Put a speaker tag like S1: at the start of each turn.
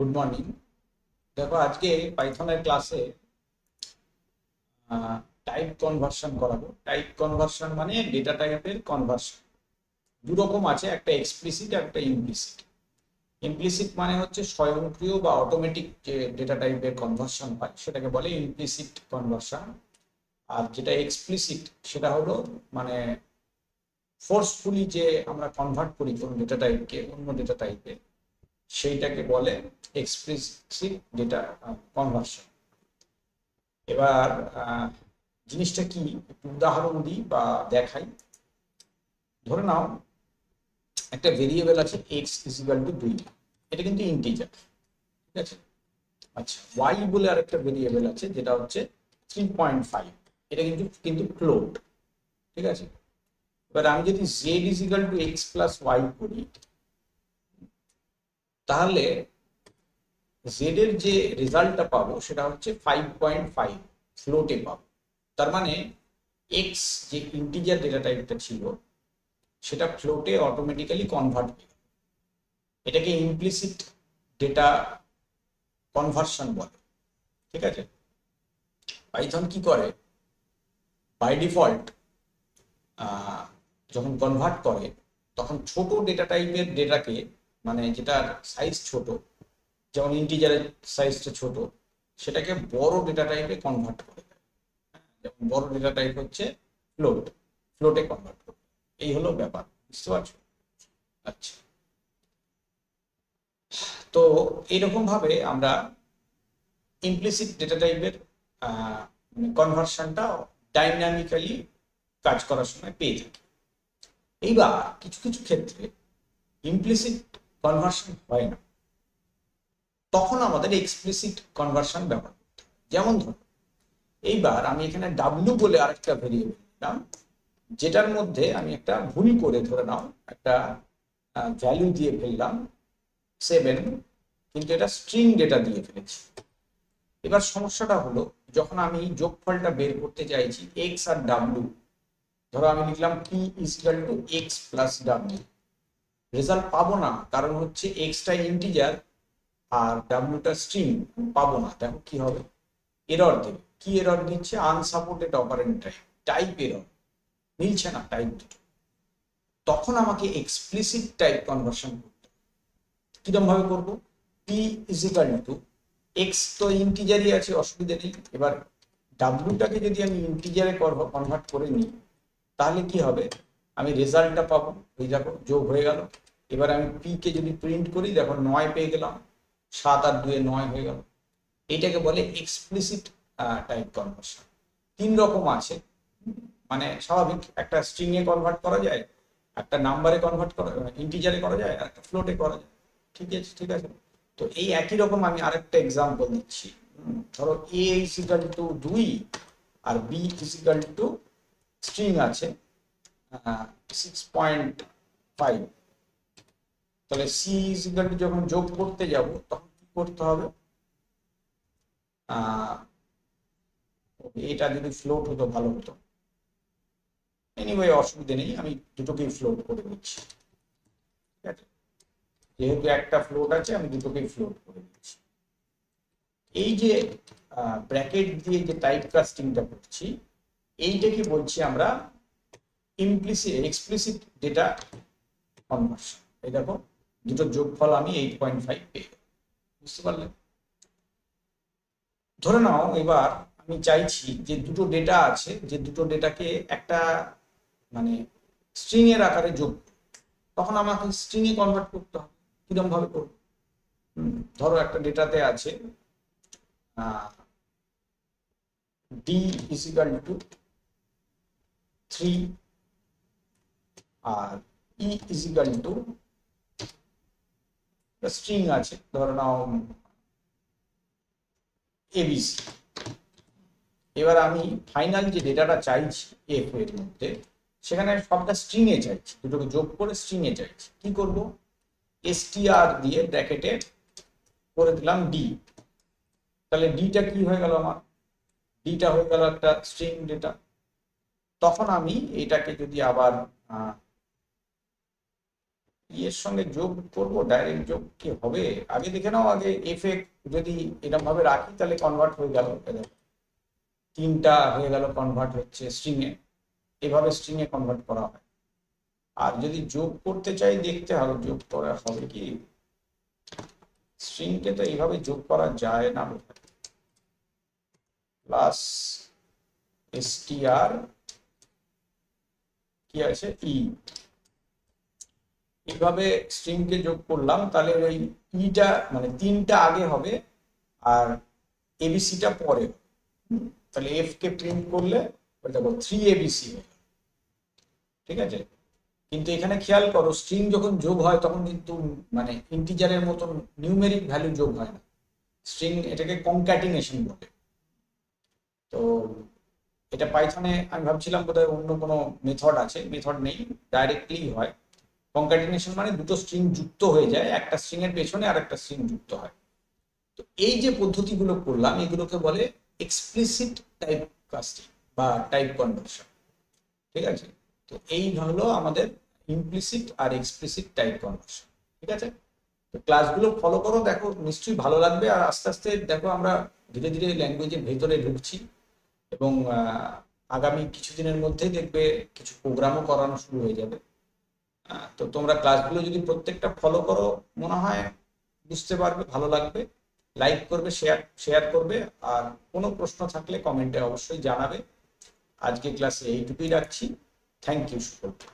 S1: Good morning. দেখো আজকে পাইথনের ক্লাসে টাইপ কনভার্সন করাবো। টাইপ কনভার্সন মানে ডেটা টাইপের কনভার্সন। দু রকম আছে, একটা এক্সপ্লিসিট আর একটা ইমপ্লিসিট। ইমপ্লিসিট মানে হচ্ছে স্বয়ংক্রিয় বা অটোমেটিক যে ডেটা টাইপের কনভার্সন হয় সেটাকে বলে ইমপ্লিসিট কনভার্সন। আর যেটা এক্সপ্লিসিট সেটা হলো মানে ফোর্সফুলি যে আমরা কনভার্ট করি কোন ডেটা টাইপকে অন্য ডেটা টাইপে, সেইটাকে বলে এক্সপ্লিসিট ডেটা কনভার্সন। এবার জিনিসটা কি একটু উদাহরণ দিই বা দেখাই। ধরে নাও একটা ভেরিয়েবল আছে এক্স ইজিক্যাল টু 2, এটা কিন্তু ইন্টিজার, ঠিক আছে। আচ্ছা, ওয়াই বলে আরেকটা ভেরিয়েবল আছে যেটা হচ্ছে 3.5, এটা কিন্তু কিন্তু ফ্লোট, ঠিক আছে। এবার আমি যদি Z is equal to X plus Y করি, তাহলে জেড এর যে রেজাল্টটা পাবো সেটা হচ্ছে 5.5 ফ্লোটে পাবো। তার মানে এক্স যে ইন্টিজার ডেটা টাইপটা ছিল সেটা ফ্লোটে অটোমেটিক্যালি কনভার্ট হবে। এটাকে ইমপ্লিসিট ডেটা কনভার্সন বলে, ঠিক আছে। পাইথন কি করে, বাই ডিফল্ট যখন কনভার্ট করে তখন ছোট ডেটা টাইপের ডেটাকে, মানে যেটার সাইজ ছোট, যেমন ইন্টিজারের সাইজটা ছোট, সেটাকে বড় ডেটা টাইপে কনভার্ট করে দেয়। যেমন বড় ডেটা টাইপ হচ্ছে ফ্লোট, ফ্লোটে কনভার্ট করে। এই হলো ব্যাপার, বুঝতে পারছো? আচ্ছা, তো এইরকম ভাবে আমরা ইমপ্লিসিট ডেটা টাইপের কনভার্সনটা ডাইনামিক্যালি কাজ করার সময় পেয়ে থাকি। এইবার কিছু কিছু ক্ষেত্রে ইমপ্লিসিট কনভার্সন হয় না, তখন আমাদের এক্সপ্লিসিট কনভার্সন ব্যবহার করতে হয়। যেমন ধরো এইবার আমি এখানে ডাব্লিউ বলে আরেকটা ভেরিয়েবল দিলাম, যেটার মধ্যে আমি একটা ভুল করে, ধরে নাও একটা ভ্যালু দিয়ে ফেললাম 7, কিন্তু এটা স্ট্রিং ডেটা দিয়ে ফেলেছি। এবার সমস্যাটা হলো, যখন আমি যোগফলটা বের করতে চাইছি এক্স আর ডাব্লিউ, ধরো আমি লিখলাম P is equal to X plus W, result পাবো না, কারণ হচ্ছে এক্সটা ইন্টিজার আর ডাব্লিউটা স্ট্রিং, পাবো না। দেখো কি হবে, এরর দেবে। কি এরর দিচ্ছে? Unsupported operant type, type error, মিলছে না টাইপ দুটো। তখন আমাকে এক্সপ্লিসিট টাইপ কনভার্সন করতে হবে। কিরকম ভাবে করবো? পি ইজিক্যাল টু এক্স তো ইন্টিজারই আছে, অসুবিধা নেই। এবার ডাব্লিউটাকে যদি আমি ইন্টিজারে কনভার্ট করে নিই, তাহলে কি হবে, আমি রেজাল্টটা পাবো, ওই দেখো যোগ হয়ে গেল। এবার আমি পি কে যদি প্রিন্ট করি, দেখো 9 পেয়ে গেলাম, 7 আর 2 9 হয়ে গেল। এইটাকে বলে এক্সপ্লিসিট টাইপ কনভার্সন। 3 রকম আছে, মানে স্বাভাবিক, একটা স্ট্রিং এ কনভার্ট করা যায়, একটা নাম্বারে কনভার্ট করা, ইন্টিজারে করা যায়, আর একটা ফ্লোটে করা যায়। ঠিক আছে, ঠিক আছে। তো এই একই রকম আমি আরেকটা এক্সাম্পল দিচ্ছি। ধরো এ ইজিক্যাল টু 2 আর বি ইজিক্যাল টু স্ট্রিং আছে 6.5, তাহলে সি ইজিক্যাল টু যখন যোগ করতে যাব তখন কি করতে হবে? এটা যদি ফ্লোট হতো ভালো হতো। এনিওয়ে অসুবিধা নেই, আমি দুটোকেই ফ্লোট করে দিচ্ছি, ঠিক আছে। যেহেতু একটা ফ্লোট আছে, আমি দুটোকেই ফ্লোট করে দিচ্ছি। এই যে ব্র্যাকেট দিয়ে যে টাইপ কাস্টিংটা করছি, এইটাকে বলছি আমরা ইমপ্লিসিট এক্সপ্লিসিট ডেটা কনভার্সন। এই দেখো দুটো যোগফল আমি 8.5 পেয়ে গেলাম, বুঝতে পারলে? ধরে নাও এবার আমি চাইছি যে দুটো ডেটা আছে, যে দুটো ডেটাকে একটা মানে স্ট্রিং এর আকারে যোগ, তখন আমাকে স্ট্রিং এ কনভার্ট করতে হবে। কিরকম ভাবে করবো? ধরো একটা ডেটাতে আছে ডি ইজিক্যাল টু 3 আর ই ইজিক্যাল টু স্ট্রিং আছে, ধরে নাও এবিসি। এবার আমি ফাইনাল যে ডেটাটা চাইছি এফ এর মধ্যে, সেখানে সবটা স্ট্রিং এ চাইছি, দুটোকে যোগ করে স্ট্রিং এ চাইছি। কি করব? এসটিআর দিয়ে ব্র্যাকেটে করে দিলাম ডি। তাহলে ডিটা কি হয়ে গেল আমার? ডিটা হয়ে গেল একটা স্ট্রিং ডেটা। তখন আমি এটাকে যদি আবার এর সঙ্গে যোগ করব, ডাইরেক্ট যোগ কি হবে আগে দেখে নাও। আগে এফ এ যদি এরকম ভাবে রাখি তাহলে কনভার্ট হয়ে গেল, তিনটা হয়ে গেল কনভার্ট হচ্ছে স্ট্রিং এ, এভাবে স্ট্রিং এ কনভার্ট করা হয়। আর যদি যোগ করতে চাই দেখতে হবে যোগ করা হবে কি, স্ট্রিংকে তো এইভাবে যোগ করা যায় না, প্লাস str কি আছে ই, এইভাবে স্ট্রিংকে যোগ করলাম, তাহলে ওই ইটা মানে তিনটা আগে হবে আর এবিসিটা পরে। তাহলে এফ কে প্রিন্ট করলে ওই দেখো 3abc, ঠিক আছে। কিন্তু এখানে খেয়াল করো স্ট্রিং যখন যোগ হয় তখন কিন্তু মানে ইন্টিজারের মতন নিউমেরিক ভ্যালু যোগ হয় না, স্ট্রিং এটাকে কনক্যাটিনেশন বলে। তো এটা পাইথনে আমি ভাবছিলাম বোধহয় অন্য কোনো মেথড আছে, মেথড নেই, ডাইরেক্টলি হয়। কনক্যাটিনেশন মানে দুটো স্ট্রিং যুক্ত হয়ে যায়, একটা স্ট্রিং এর পেছনে আর একটা স্ট্রিং যুক্ত হয়। তো এই যে পদ্ধতিগুলো করলাম এগুলোকে বলে এক্সপ্লিসিট টাইপ কাস্টিং বা টাইপ কনভার্সন, ঠিক আছে। তো এই হলো আমাদের ইমপ্লিসিট আর এক্সপ্লিসিট টাইপ কনভার্সন, ঠিক আছে। তো ক্লাসগুলো ফলো করো, দেখো নিশ্চয়ই ভালো লাগবে। আর আস্তে আস্তে দেখো আমরা ধীরে ধীরে ল্যাঙ্গুয়েজের ভেতরে ঢুকছি, এবং আগামী কিছুদিনের মধ্যেই দেখবে কিছু প্রোগ্রামও করানো শুরু হয়ে যাবে। তো তোমরা ক্লাসগুলো যদি প্রত্যেকটা ফলো করো মনে হয় বুঝতে পারবে, ভালো লাগবে। লাইক করবে, শেয়ার করবে, আর কোনো প্রশ্ন থাকলে কমেন্টে অবশ্যই জানাবে। আজকে ক্লাসে এইটুকুই রাখছি। থ্যাংক ইউ সকলকে।